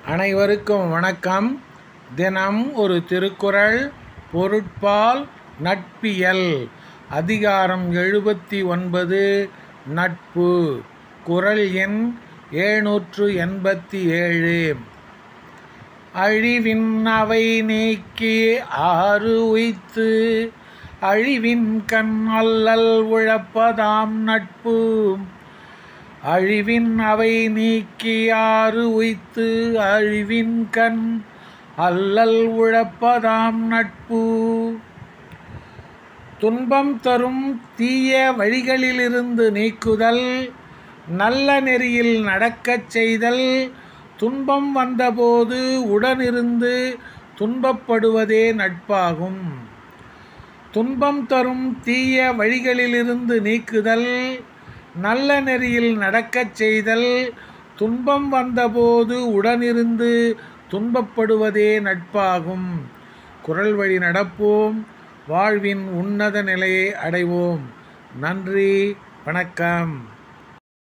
அனைவருக்கும் வணக்கம். தினம் ஒரு திருக்குறள். பொருட்பால் நட்பியல். அதிகாரம் 79 நட்பு. குறள் எண் 787. அழிவின் அவை நீக்கி ஆறு உய்த்து அழிவின் கண் அல்லல் உழப்பதாம் நட்பு. அழிவின் அவை நீக்கி ஆறு உய்த்து அழிவின் கண் அல்லல் உழப்பதாம் நட்பு. துன்பம் தரும் தீய வழிகளிலிருந்து நீக்குதல், நல்ல நெறியில் நடக்கச் செய்தல், துன்பம் வந்தபோது உடனிருந்து துன்பப்படுவதே நட்பாகும். துன்பம் தரும் தீய வழிகளிலிருந்து நீக்குதல், நல்ல நெறியில் நடக்கச் செய்தல், துன்பம் வந்தபோது உடனிருந்து துன்பப்படுவதே நட்பாகும். குறள் வழி நடப்போம், வாழ்வின் உன்னத நிலையை அடைவோம். நன்றி, வணக்கம்.